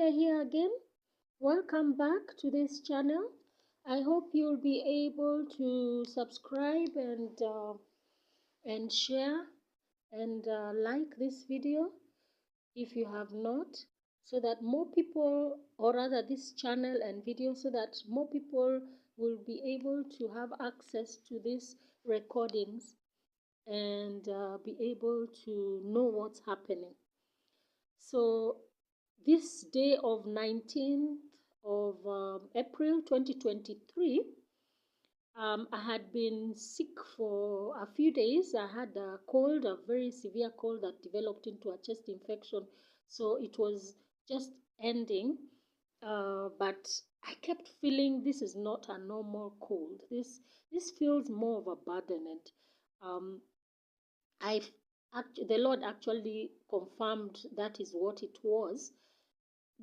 Julia here again. Welcome back to this channel. I hope you'll be able to subscribe and share and like this video if you have not, so that more people, or rather this channel and video, so that more people will be able to have access to these recordings and be able to know what's happening. So this day of 19th of April 2023, I had been sick for a few days. I had a cold, a very severe cold that developed into a chest infection. So it was just ending. But I kept feeling this is not a normal cold. This feels more of a burden, and um, the Lord actually confirmed that is what it was,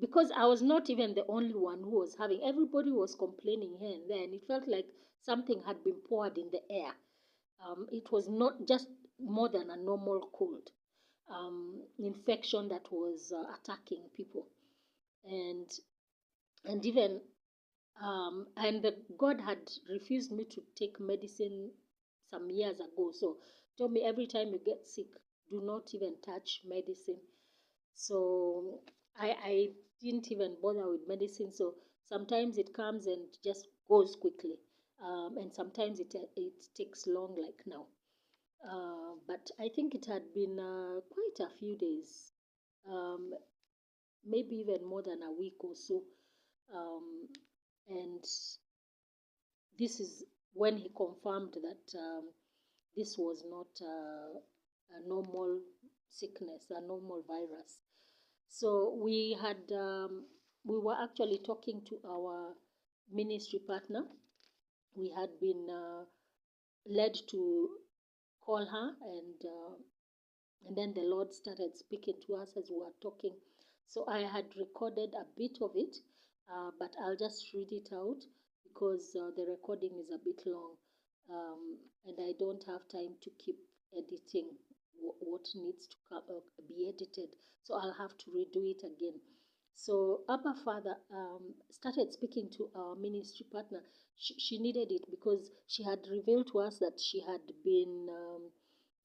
because I was not even the only one who was having. Everybody was complaining here and there, and it felt like something had been poured in the air. It was not just more than a normal cold infection that was attacking people, and even and God had refused me to take medicine some years ago. So told me, every time you get sick, do not even touch medicine. So I didn't even bother with medicine. So sometimes it comes and just goes quickly, and sometimes it takes long, like now. But I think it had been quite a few days, um, maybe even more than a week or so. And this is when he confirmed that this was not a normal sickness, a normal virus. So we were actually talking to our ministry partner. We had been led to call her, and then the Lord started speaking to us as we were talking. So I had recorded a bit of it, but I'll just read it out because the recording is a bit long, and I don't have time to keep editing what needs to be edited. So I'll have to redo it again. So Abba Father started speaking to our ministry partner. She needed it because she had revealed to us that she had been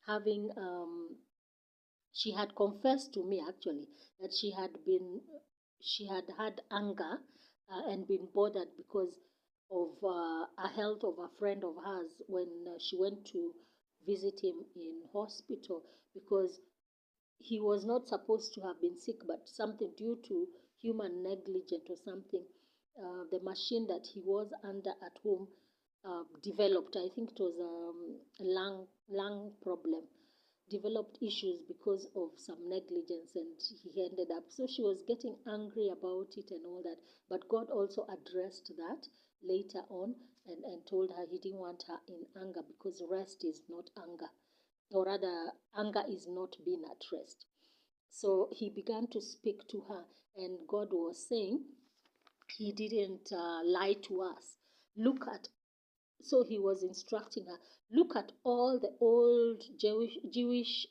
having she had confessed to me actually that she had had anger and been bothered because of a health of a friend of hers when she went to visit him in hospital, because he was not supposed to have been sick, but something due to human negligence or something. The machine that he was under at home developed. I think it was a lung problem. Developed issues because of some negligence, and he ended up. So she was getting angry about it and all that. But God also addressed that later on, and told her he didn't want her in anger, because rest is not anger, or rather, anger is not being at rest. So he began to speak to her, and God was saying he didn't lie to us. Look at, so he was instructing her, look at all the old Jewish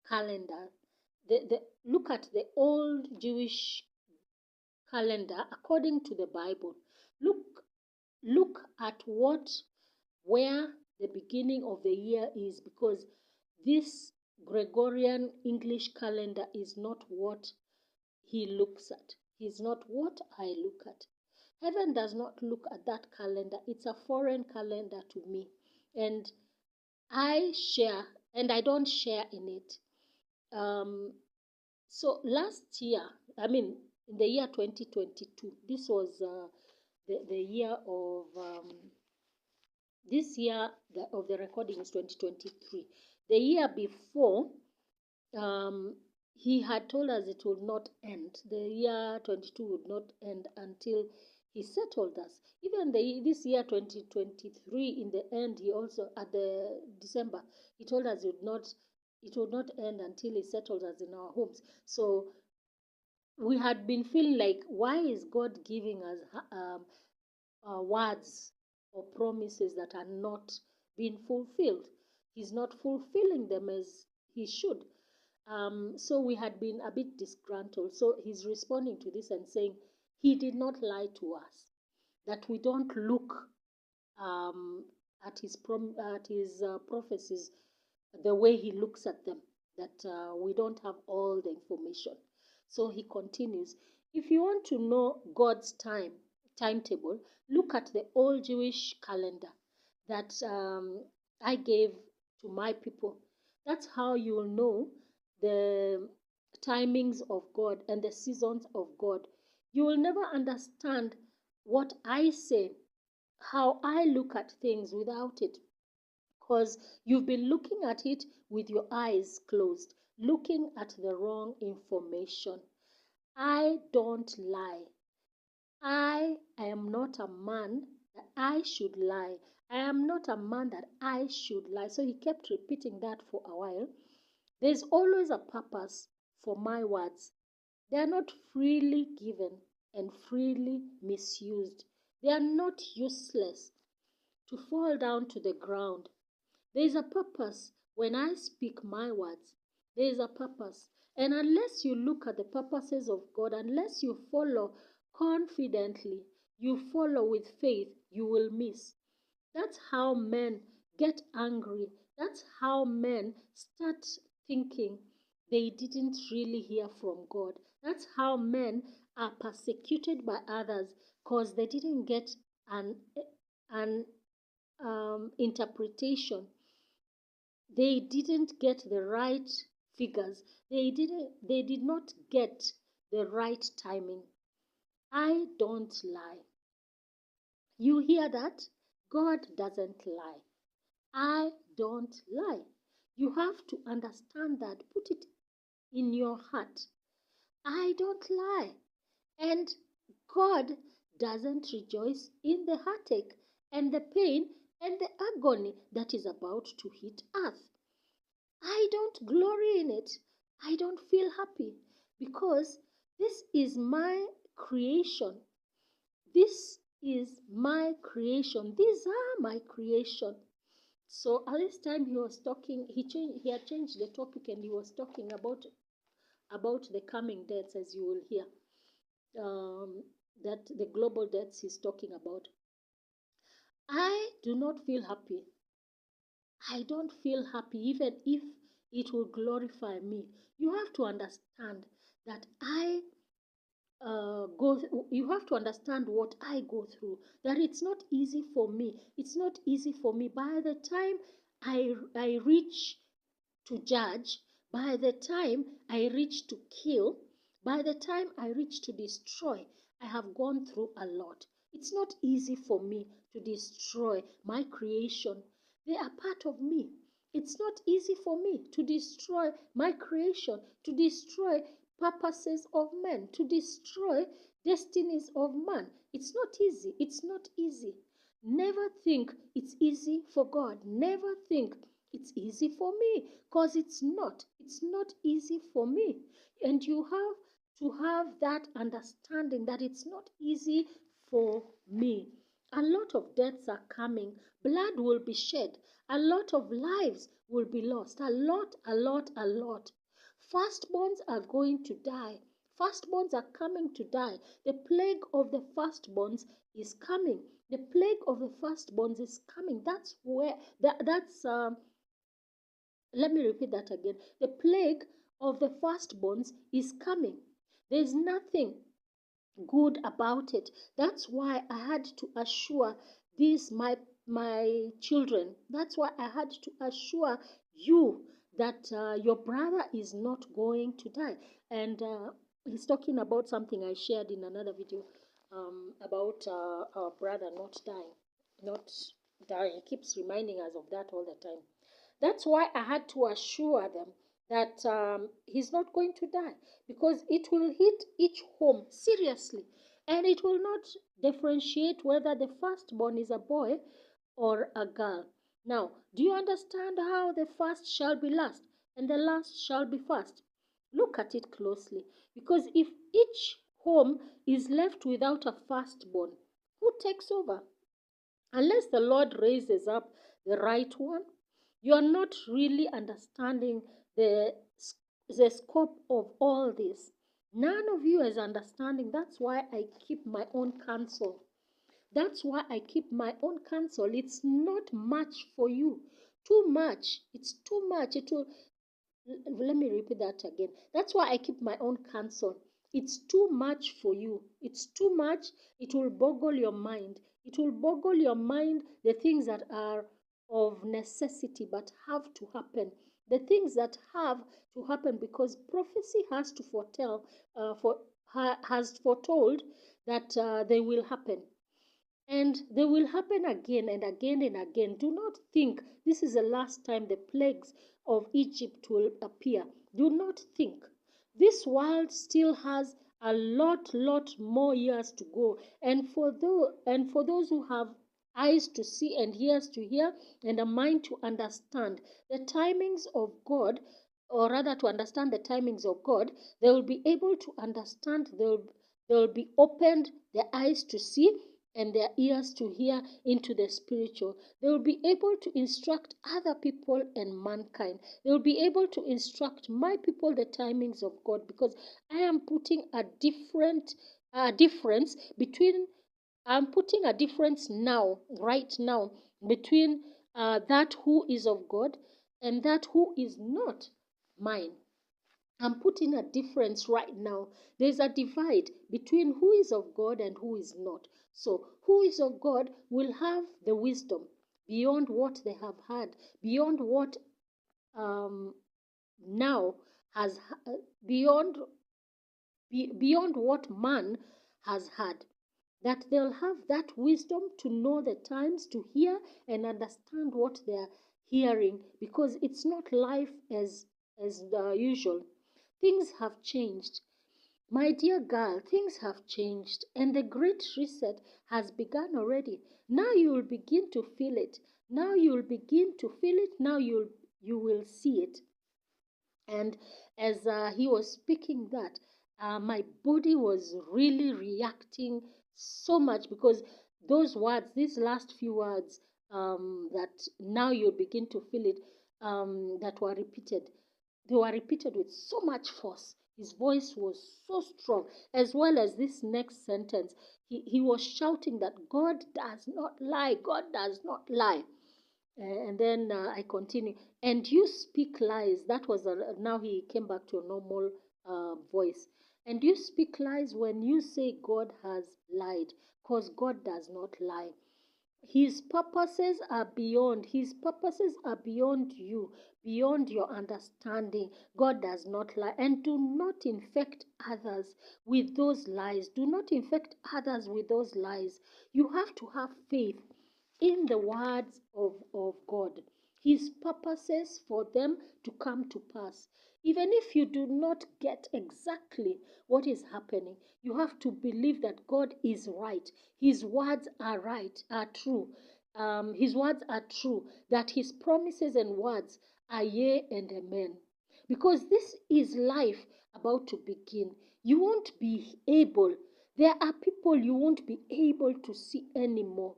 calendar. Look at the old Jewish calendar according to the Bible. Look at where the beginning of the year is, because this Gregorian English calendar is not what he looks at. He's not what I look at. Heaven does not look at that calendar. It's a foreign calendar to me. And I share, and I don't share in it. So last year, I mean, in the year 2022, this was the year of this year of the recording is 2023. The year before, he had told us it would not end. The year 22 would not end until he settled us. Even this year 2023, in the end, he also, at the December, he told us it would not end until he settled us in our homes. So we had been feeling like, why is God giving us words or promises that are not being fulfilled? He's not fulfilling them as he should. So we had been a bit disgruntled. So he's responding to this and saying he did not lie to us, that we don't look um, at his prophecies the way he looks at them, that we don't have all the information. So he continues, if you want to know God's timetable, look at the old Jewish calendar that I gave to my people. That's how you will know the timings of God and the seasons of God. You will never understand what I say, how I look at things without it, because you've been looking at it with your eyes closed, looking at the wrong information. I don't lie. I am not a man that I should lie. I am not a man that I should lie. So he kept repeating that for a while. There's always a purpose for my words. They are not freely given and freely misused. They are not useless to fall down to the ground. There is a purpose when I speak my words. There is a purpose. And unless you look at the purposes of God, unless you follow confidently, you follow with faith, you will miss. That's how men get angry. That's how men start thinking they didn't really hear from God. That's how men are persecuted by others because they didn't get an interpretation. They didn't get the right figures. They did not get the right timing. I don't lie. You hear that? God doesn't lie. I don't lie. You have to understand that. Put it in your heart. I don't lie. And God doesn't rejoice in the heartache and the pain and the agony that is about to hit us. I don't glory in it. I don't feel happy because this is my creation. This is my creation. These are my creation. So at this time he was talking, he had changed the topic and he was talking about the coming deaths, as you will hear. That the global deaths he's talking about. I do not feel happy. I don't feel happy even if it will glorify me. You have to understand that you have to understand what I go through, that it's not easy for me. It's not easy for me. By the time I reach to judge, by the time I reach to kill, by the time I reach to destroy, I have gone through a lot. It's not easy for me to destroy my creation. They are part of me. It's not easy for me to destroy my creation, to destroy purposes of men, to destroy destinies of man. It's not easy. It's not easy. Never think it's easy for God. Never think it's easy for me, because it's not. It's not easy for me. And you have to have that understanding that it's not easy for me. A lot of deaths are coming. Blood will be shed. A lot of lives will be lost. A lot, a lot, a lot. Firstborns are going to die. Firstborns are coming to die. The plague of the firstborns is coming. The plague of the firstborns is coming. That's where that's let me repeat that again. The plague of the firstborns is coming. There's nothing good about it. That's why I had to assure these my children. That's why I had to assure you that your brother is not going to die. And he's talking about something I shared in another video about our brother not dying, not dying. He keeps reminding us of that all the time. That's why I had to assure them that he's not going to die, because it will hit each home seriously, and it will not differentiate whether the firstborn is a boy or a girl. Now, do you understand how the first shall be last and the last shall be first? Look at it closely, because if each home is left without a firstborn, who takes over? Unless the Lord raises up the right one, you are not really understanding the the scope of all this. None of you is understanding. That's why I keep my own counsel. That's why I keep my own counsel. It's not much for you. Too much. It's too much. It will, let me repeat that again. That's why I keep my own counsel. It's too much for you. It's too much. It will boggle your mind. It will boggle your mind, the things that are of necessity but have to happen. The things that have to happen because prophecy has to foretell, has foretold that they will happen. And they will happen again and again and again. Do not think this is the last time the plagues of Egypt will appear. Do not think. This world still has a lot more years to go. And for those who have eyes to see and ears to hear and a mind to understand the timings of God, or rather to understand the timings of God, they will be able to understand. They will be opened their eyes to see and their ears to hear into the spiritual. They will be able to instruct other people and mankind. They will be able to instruct my people the timings of God, because I am putting a difference between I'm putting a difference now, right now, between that who is of God and that who is not mine. I'm putting a difference right now. There's a divide between who is of God and who is not. So, who is of God will have the wisdom beyond what they have had, beyond what um, now has, beyond beyond what man has had. That they'll have that wisdom to know the times, to hear and understand what they're hearing, because it's not life as usual. Things have changed. My dear girl, things have changed, and the great reset has begun already. Now you will begin to feel it. Now you will begin to feel it. Now you will see it. And as he was speaking that, my body was really reacting so much, because those words, these last few words, that now you'll begin to feel it, that were repeated, they were repeated with so much force. His voice was so strong, as well as this next sentence. He was shouting that God does not lie, God does not lie. And then I continue. And you speak lies. That was now he came back to a normal voice. And you speak lies when you say God has lied, because God does not lie. His purposes are beyond you, beyond your understanding. God does not lie. And do not infect others with those lies. Do not infect others with those lies. You have to have faith in the words of God, His purposes for them to come to pass. Even if you do not get exactly what is happening, you have to believe that God is right. His words are right, are true. His words are true, that His promises and words are yea and amen. Because this is life about to begin. You won't be able, there are people you won't be able to see anymore.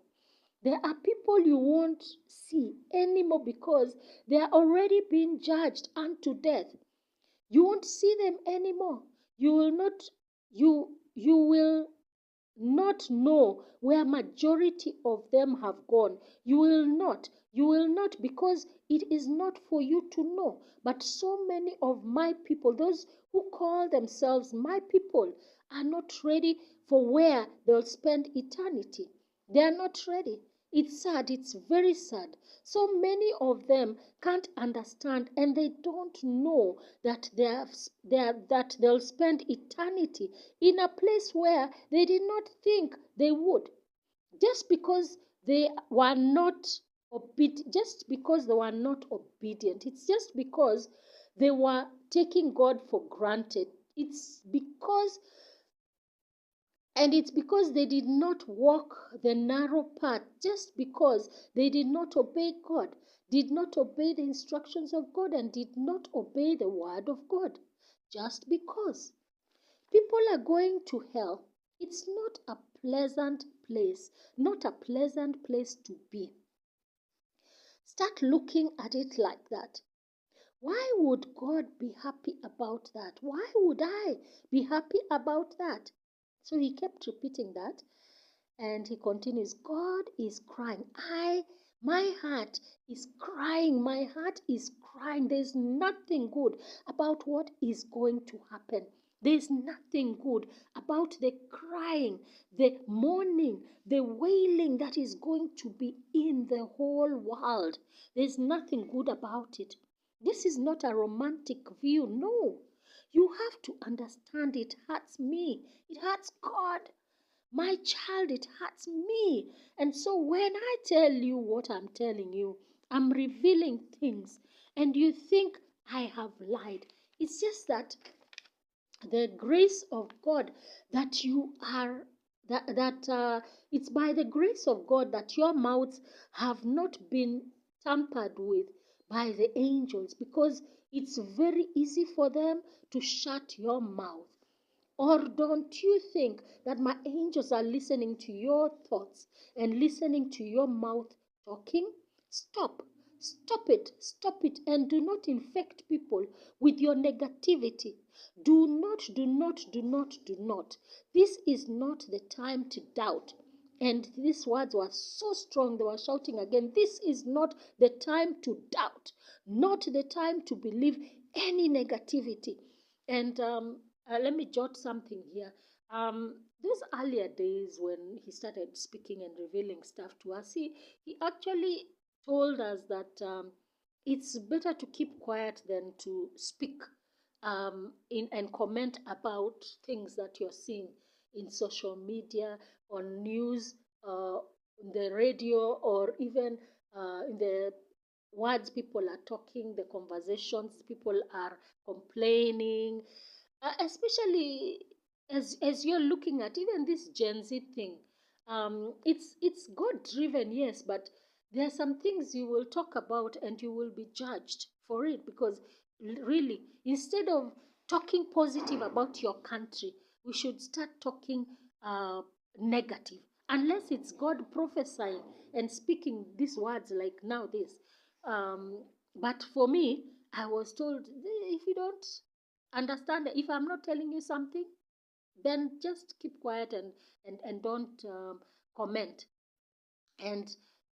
There are people you won't see anymore because they are already being judged unto death. You won't see them anymore. You will not you will not know where majority of them have gone. You will not, because it is not for you to know. But so many of my people, those who call themselves my people, are not ready for where they'll spend eternity. They are not ready. It's sad. It's very sad. So many of them can't understand, and they don't know that that they'll spend eternity in a place where they did not think they would, just because they were not just because they were not obedient. It's just because they were taking God for granted. It's because they did not walk the narrow path, just because they did not obey God, did not obey the instructions of God, and did not obey the word of God. Just because. People are going to hell. It's not a pleasant place, not a pleasant place to be. Start looking at it like that. Why would God be happy about that? Why would I be happy about that? So he kept repeating that. And he continues, God is crying. My heart is crying. My heart is crying. There's nothing good about what is going to happen. There's nothing good about the crying, the mourning, the wailing that is going to be in the whole world. There's nothing good about it. This is not a romantic view. No. You have to understand it hurts me. It hurts God. My child, it hurts me. And so when I tell you what I'm telling you, I'm revealing things, and you think I have lied. It's just that the grace of God that you are it's by the grace of God that your mouths have not been tampered with by the angels, because it's very easy for them to shut your mouth. Or don't you think that my angels are listening to your thoughts and listening to your mouth talking? Stop. Stop it. Stop it. And do not infect people with your negativity. Do not, do not, do not, do not. This is not the time to doubt. And these words were so strong, they were shouting again, this is not the time to doubt, not the time to believe any negativity. And let me jot something here. Those earlier days when he started speaking and revealing stuff to us, he actually told us that it's better to keep quiet than to speak and comment about things that you're seeing in social media, on news, in the radio, or even in the words people are talking, the conversations people are complaining, especially as you're looking at even this Gen Z thing. It's God driven, yes, but there are some things you will talk about and you will be judged for it, because really, instead of talking positive about your country, we should start talking uh, negative, unless it's God prophesying and speaking these words like now this. um, but for me, I was told, if you don't understand, if I'm not telling you something, then just keep quiet and don't comment. And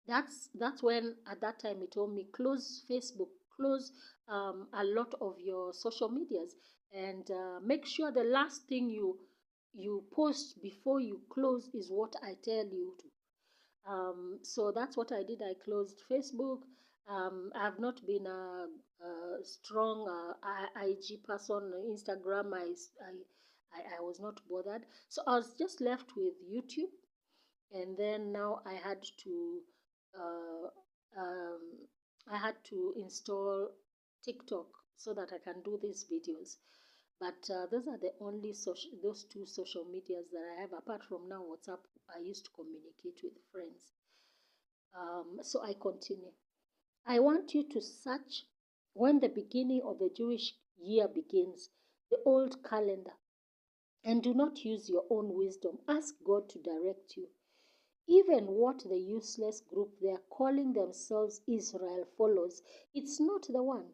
that's when at that time he told me, close Facebook, close a lot of your social medias, and make sure the last thing you post before you close is what I tell you to. So that's what I did. I closed Facebook. I've not been a strong IG person. Instagram, I was not bothered. So I was just left with YouTube. And then now uh, um, I had to install TikTok so that I can do these videos. But those are the only those two social medias that I have. Apart from now, WhatsApp, I used to communicate with friends. So I continue. I want you to search when the beginning of the Jewish year begins, the old calendar, and do not use your own wisdom. Ask God to direct you. Even what the useless group they are calling themselves Israel follows, it's not the one.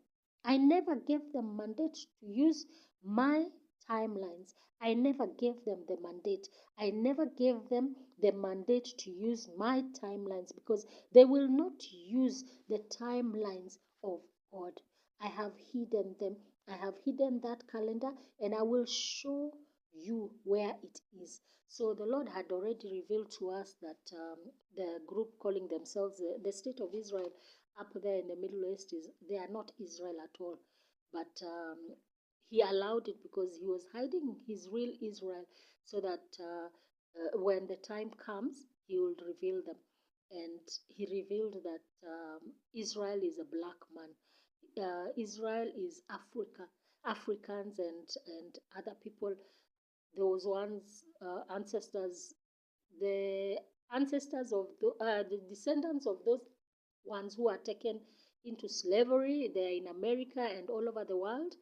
I never gave them mandate to use my timelines. I never gave them the mandate. I never gave them the mandate to use my timelines, because they will not use the timelines of God. I have hidden them. I have hidden that calendar, and I will show you where it is. So the Lord had already revealed to us that the group calling themselves the State of Israel up there in the Middle East, they are not Israel at all. But he allowed it because he was hiding his real Israel, so that when the time comes, he will reveal them. And he revealed that Israel is a black man. Israel is Africa, Africans and other people, those ones ancestors, the ancestors of the descendants of those ones who are taken into slavery. They're in America and all over the world.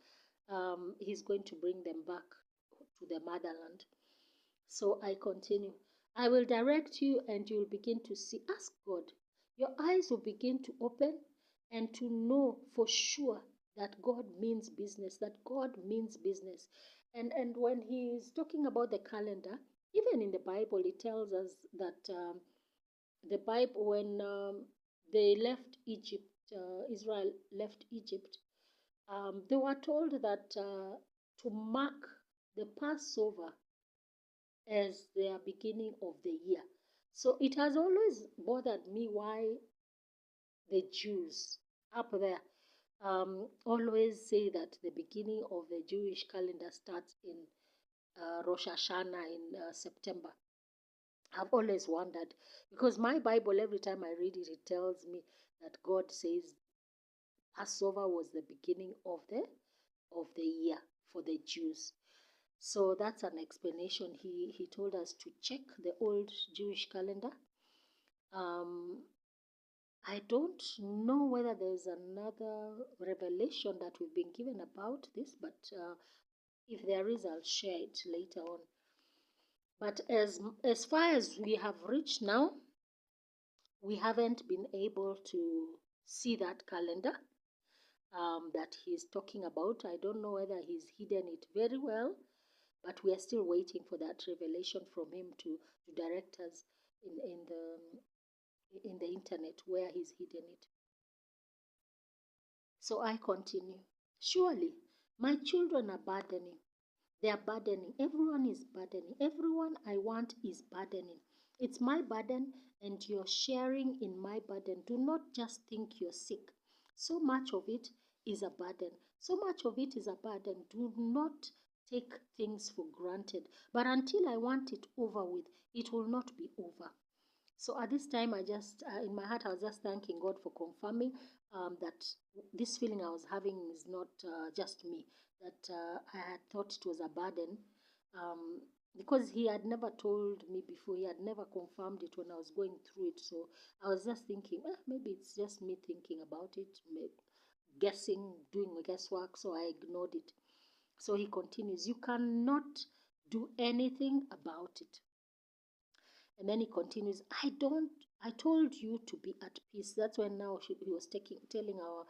He's going to bring them back to the motherland. So I continue. I will direct you and you will begin to see. Ask God. Your eyes will begin to open and to know for sure that God means business, that God means business. And when he is talking about the calendar, even in the Bible, it tells us that the Bible, when they left Egypt, Israel left Egypt, they were told that to mark the Passover as their beginning of the year. So it has always bothered me why the Jews up there always say that the beginning of the Jewish calendar starts in Rosh Hashanah in September. I've always wondered because my Bible, every time I read it, it tells me that God says Passover was the beginning of the year for the Jews. So that's an explanation. He told us to check the old Jewish calendar. Um, I don't know whether there's another revelation that we've been given about this, but if there is, I'll share it later on. But as far as we have reached now, we haven't been able to see that calendar that he's talking about. I don't know whether he's hidden it very well, but we are still waiting for that revelation from him to direct us in the internet where he's hidden it. So I continue. Surely my children are burdening. They are burdening. Everyone is burdening. Everyone I want is burdening. It's my burden, and you're sharing in my burden. Do not just think you're sick. So much of it is a burden. So much of it is a burden. Do not take things for granted. But until I want it over with, it will not be over. So at this time, in my heart, I was just thanking God for confirming that this feeling I was having is not just me, that I had thought it was a burden um, because He had never told me before, He had never confirmed it when I was going through it. So I was just thinking, maybe it's just me thinking about it, guessing, doing guesswork, so I ignored it. So He continues, you cannot do anything about it. And then he continues, I told you to be at peace. That's when now he was telling our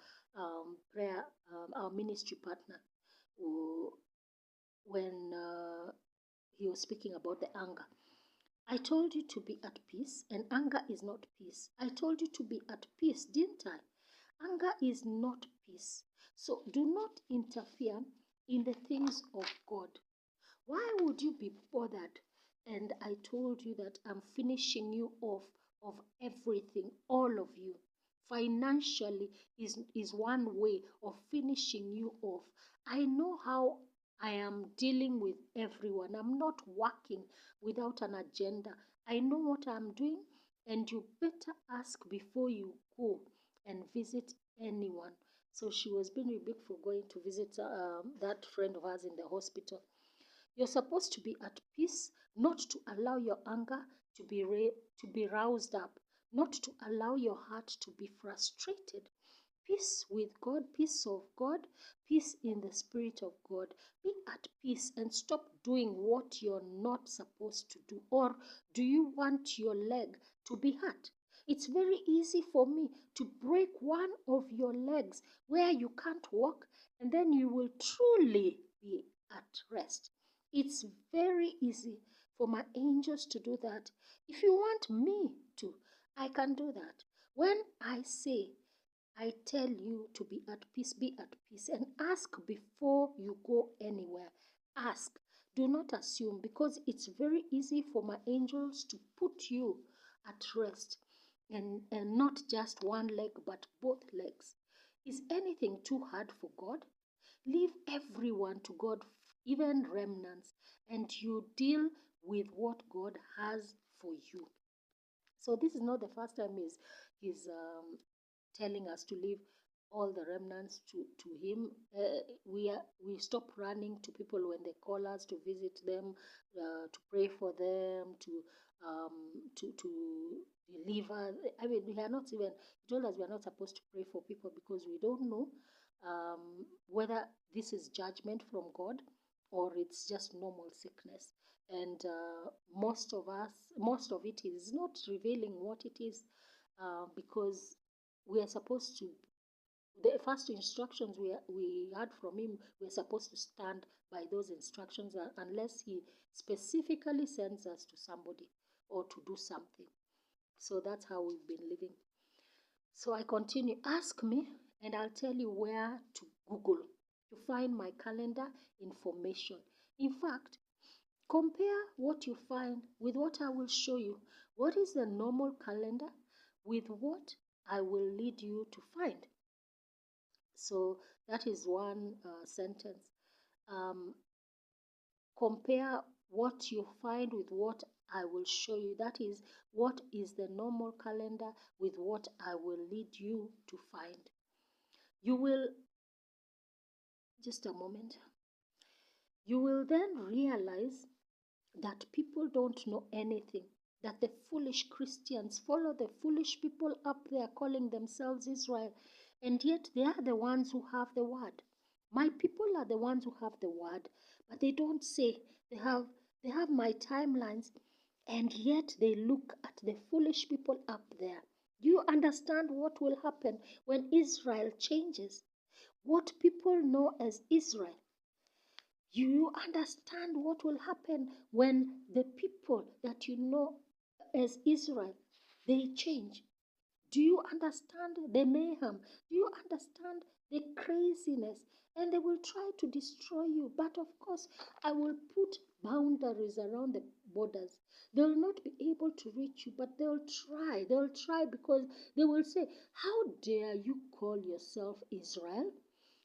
prayer, our ministry partner, when he was speaking about the anger. I told you to be at peace, and anger is not peace. I told you to be at peace, didn't I? Anger is not peace. So do not interfere in the things of God. Why would you be bothered? And I told you that I'm finishing you off of everything, all of you. Financially is one way of finishing you off. I know how I am dealing with everyone. I'm not working without an agenda. I know what I'm doing, and you better ask before you go and visit anyone. So she was being rebuked for going to visit that friend of ours in the hospital. You're supposed to be at peace, not to allow your anger to be roused up, not to allow your heart to be frustrated. Peace with God, peace of God, peace in the Spirit of God. Be at peace and stop doing what you're not supposed to do. Or do you want your leg to be hurt? It's very easy for me to break one of your legs where you can't walk, and then you will truly be at rest. It's very easy for my angels to do that. If you want me to, I can do that. When I say, I tell you to be at peace, and ask before you go anywhere. Ask. Do not assume, because it's very easy for my angels to put you at rest, and not just one leg, but both legs. Is anything too hard for God? Leave everyone to God, even remnants, and you deal with what God has for you. So this is not the first time he's telling us to leave all the remnants to him. We stop running to people when they call us to visit them, to pray for them, to deliver. I mean, we are not even. He told us we are not supposed to pray for people because we don't know whether this is judgment from God or it's just normal sickness. And most of it is not revealing what it is, because we are supposed to The first instructions we had from him, we're supposed to stand by those instructions unless he specifically sends us to somebody or to do something. So that's how we've been living. So I continue. Ask me, and I'll tell you where to Google to find my calendar information. In fact, compare what you find with what I will show you. What is the normal calendar with what I will lead you to find? So that is one sentence. Um, compare what you find with what I will show you. That is, what is the normal calendar with what I will lead you to find. You will, just a moment, you will then realize that people don't know anything, that the foolish Christians follow the foolish people up there calling themselves Israel, and yet they are the ones who have the word. My people are the ones who have the word, but they don't say. They have my timelines, and yet they look at the foolish people up there. Do you understand what will happen when Israel changes? What people know as Israel, you understand what will happen when the people that you know as Israel, they change. Do you understand the mayhem? Do you understand the craziness? And they will try to destroy you. But of course, I will put boundaries around the borders. They'll not be able to reach you, but they'll try. They'll try because they will say, how dare you call yourself Israel?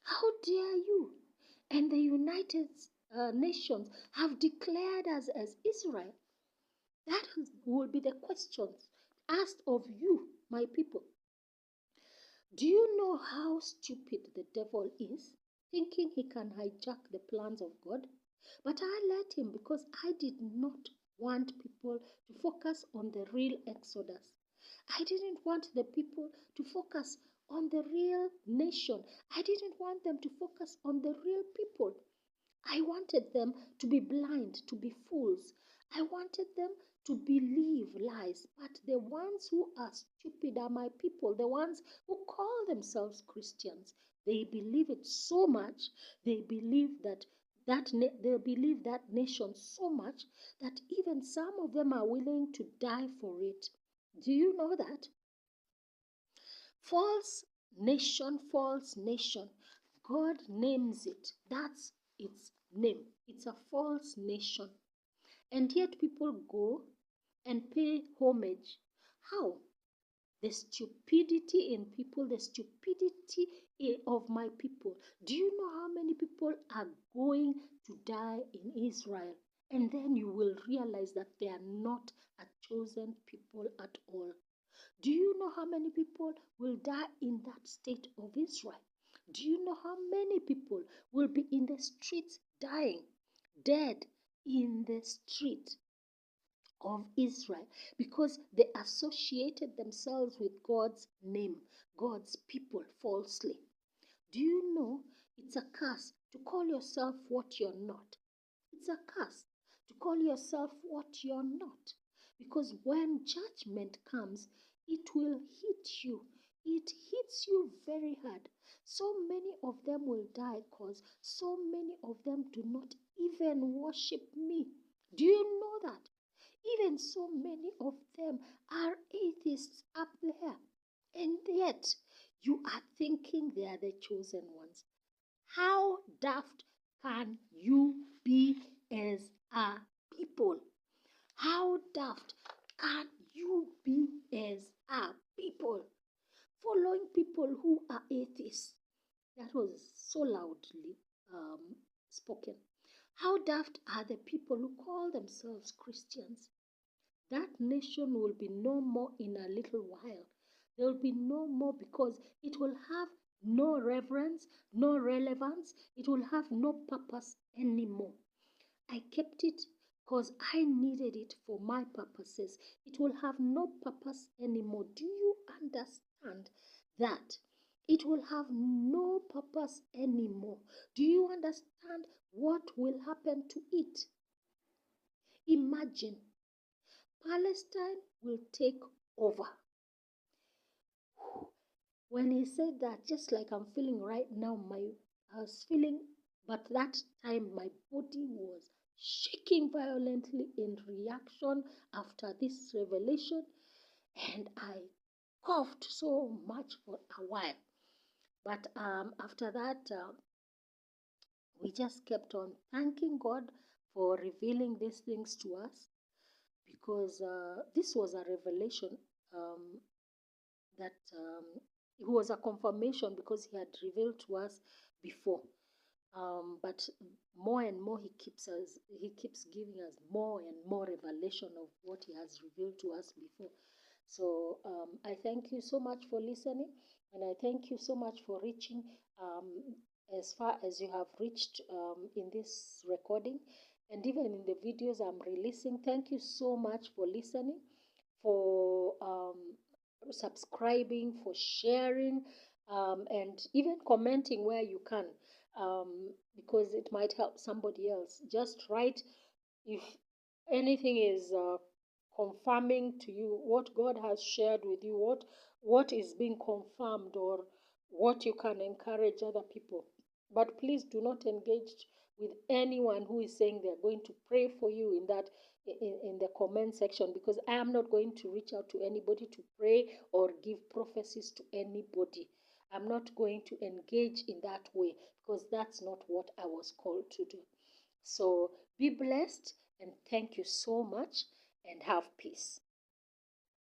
How dare you? And the United Nations have declared us as Israel. That will be the questions asked of you, my people. Do you know how stupid the devil is, thinking he can hijack the plans of God? But I let him because I did not want people to focus on the real Exodus. I didn't want the people to focus on the real nation. I didn't want them to focus on the real people. I wanted them to be blind, to be fools. I wanted them to believe lies. But the ones who are stupid are my people, the ones who call themselves Christians. They believe it so much. They believe they believe that nation so much that even some of them are willing to die for it. Do you know that? False nation, false nation. God names it. That's its name. It's a false nation. And yet people go and pay homage. How? The stupidity in people, the stupidity of my people. Do you know how many people are going to die in Israel? And then you will realize that they are not a chosen people at all. Do you know how many people will die in that state of Israel? Do you know how many people will be in the streets dying, dead in the street of Israel because they associated themselves with God's name, God's people falsely? Do you know it's a curse to call yourself what you're not? It's a curse to call yourself what you're not. Because when judgment comes, it will hit you. It hits you very hard. So many of them will die because so many of them do not even worship me. Do you know that? Even so many of them are atheists up there. And yet, you are thinking they are the chosen ones. How daft can you be as a people? How daft can you be as a people? Following people who are atheists. That was so loudly spoken. How daft are the people who call themselves Christians? That nation will be no more in a little while. There will be no more because it will have no reverence, no relevance. It will have no purpose anymore. I kept it because I needed it for my purposes. It will have no purpose anymore. Do you understand that? It will have no purpose anymore. Do you understand what will happen to it? Imagine Palestine will take over. When he said that, just like I'm feeling right now, I was feeling, but that time my body was shaking violently in reaction after this revelation, and I coughed so much for a while. But after that, we just kept on thanking God for revealing these things to us, because this was a revelation, that it was a confirmation, because he had revealed to us before. But more and more he keeps giving us more and more revelation of what he has revealed to us before. So I thank you so much for listening, and I thank you so much for reaching um, as far as you have reached in this recording, and even in the videos I'm releasing. Thank you so much for listening, for subscribing, for sharing, and even commenting where you can, because it might help somebody else. Just write if anything is confirming to you what God has shared with you, what is being confirmed, or what you can encourage other people. But please do not engage with anyone who is saying they're going to pray for you in the comment section, because I am not going to reach out to anybody to pray or give prophecies to anybody. I'm not going to engage in that way, because that's not what I was called to do. So be blessed, and thank you so much, and have peace.